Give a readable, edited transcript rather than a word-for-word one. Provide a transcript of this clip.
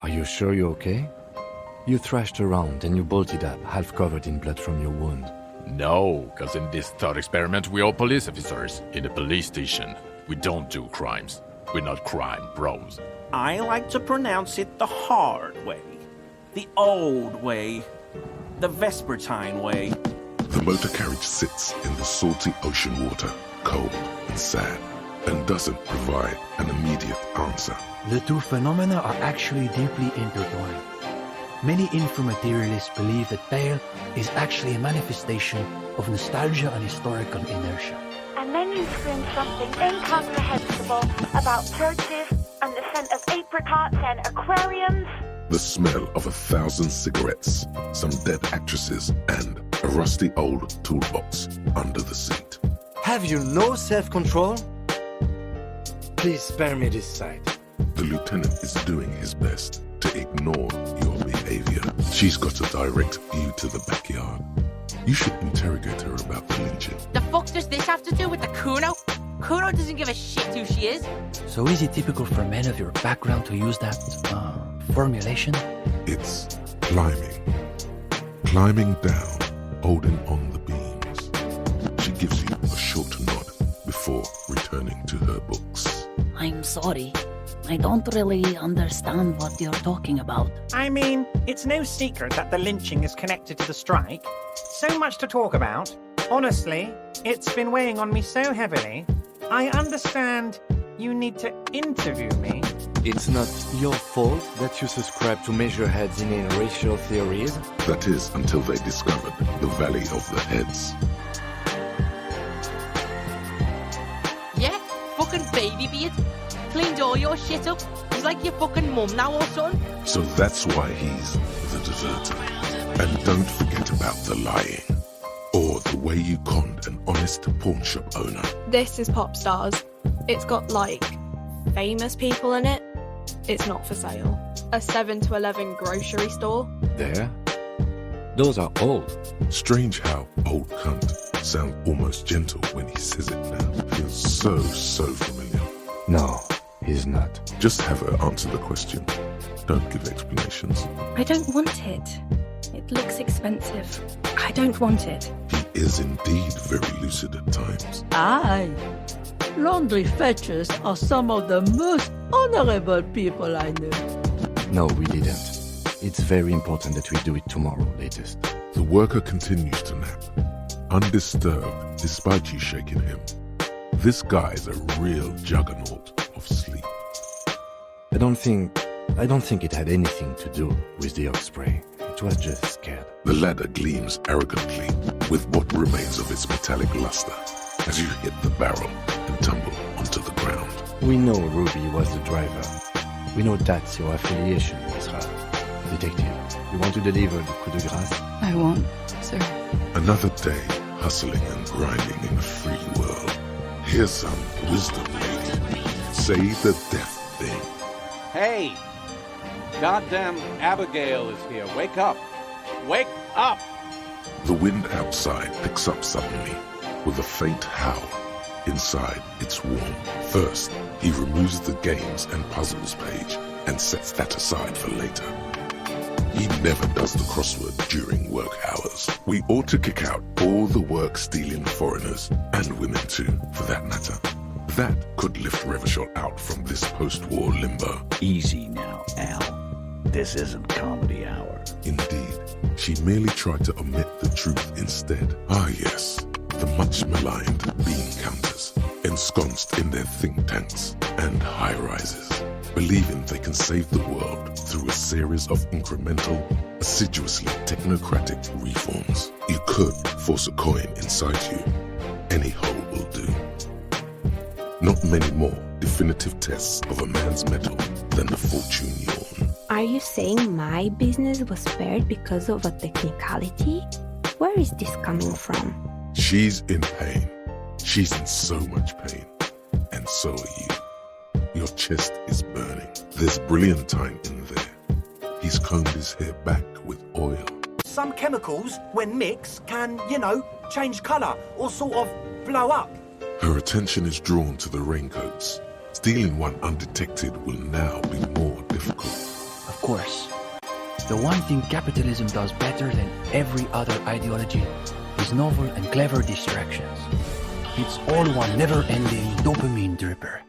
Are you sure you're okay? You thrashed around and you bolted up, half covered in blood from your wound. No, because in this thought experiment we're all police officers in a police station. We don't do crimes. We're not crime bros. I like to pronounce it the hard way. The old way. The Vespertine way. The motor carriage sits in the salty ocean water, cold and sad, and doesn't provide an immediate answer. The two phenomena are actually deeply intertwined. Many inframaterialists believe that Pale is actually a manifestation of nostalgia and historical inertia. And then you scream something incomprehensible about churches and the scent of apricots and aquariums. The smell of 1,000 cigarettes, some dead actresses, and a rusty old toolbox under the seat. Have you no self-control? Please spare me this sight. The lieutenant is doing his best to ignore your behavior. She's got a direct view to the backyard. You should interrogate her about the lynching. The fuck does this have to do with the Kuno? Kuno doesn't give a shit who she is. So is it typical for men of your background to use that, formulation? It's climbing. Climbing down, holding on the beams. She gives you a short nod before returning to her books. I'm sorry. I don't really understand what you're talking about. I mean, it's no secret that the lynching is connected to the strike. So much to talk about. Honestly, it's been weighing on me so heavily. I understand you need to interview me. It's not your fault that you subscribe to measureheads in racial theories. That is until they discovered the Valley of the Heads. Yeah, fucking baby beard. Cleaned all your shit up. He's like your fucking mum now or son. So that's why he's the deserter. And don't forget about the lying. Or the way you conned an honest pawn shop owner. This is Pop Stars. It's got, like, famous people in it. It's not for sale. A 7 to 11 grocery store. There? Those are old. Strange how old cunt sounds almost gentle when he says it now. Feels so familiar. No, he's not. Just have her answer the question. Don't give explanations. I don't want it. It looks expensive. I don't want it. He is indeed very lucid at times. Aye. Laundry fetchers are some of the most honorable people I know. No, we didn't. It's very important that we do it tomorrow, latest. The worker continues to nap, undisturbed despite you shaking him. This guy's a real juggernaut of sleep. I don't think it had anything to do with the Osprey. It was just scared. The ladder gleams arrogantly with what remains of its metallic luster as you hit the barrel and tumble onto the ground. We know Ruby was the driver. We know that's your affiliation with her. Detective, you want to deliver the coup de grâce? I won't, sir. Another day hustling and grinding in a free world. Here's some wisdom, lady. Say the death thing. Hey! Goddamn Abigail is here. Wake up! Wake up! The wind outside picks up suddenly with a faint howl. Inside, it's warm. First, he removes the games and puzzles page and sets that aside for later. He never does the crossword during work hours. We ought to kick out all the work-stealing foreigners, and women too, for that matter. That could lift Revachol out from this post-war limbo. Easy now, Al. This isn't comedy hour. Indeed, she merely tried to omit the truth instead. Ah yes, the much-maligned bean counters, ensconced in their think tanks and high-rises, believing they can save the world through a series of incremental, assiduously technocratic reforms. You could force a coin inside you. Any hole will do. Not many more definitive tests of a man's mettle than the fortune yawn. Are you saying my business was spared because of a technicality? Where is this coming from? She's in pain. She's in so much pain. And so are you. Your chest is burning. There's brilliantine in there. He's combed his hair back with oil. Some chemicals, when mixed, can, change colour or sort of blow up. Her attention is drawn to the raincoats. Stealing one undetected will now be more difficult. Of course. The one thing capitalism does better than every other ideology is novel and clever distractions. It's all one never-ending dopamine dripper.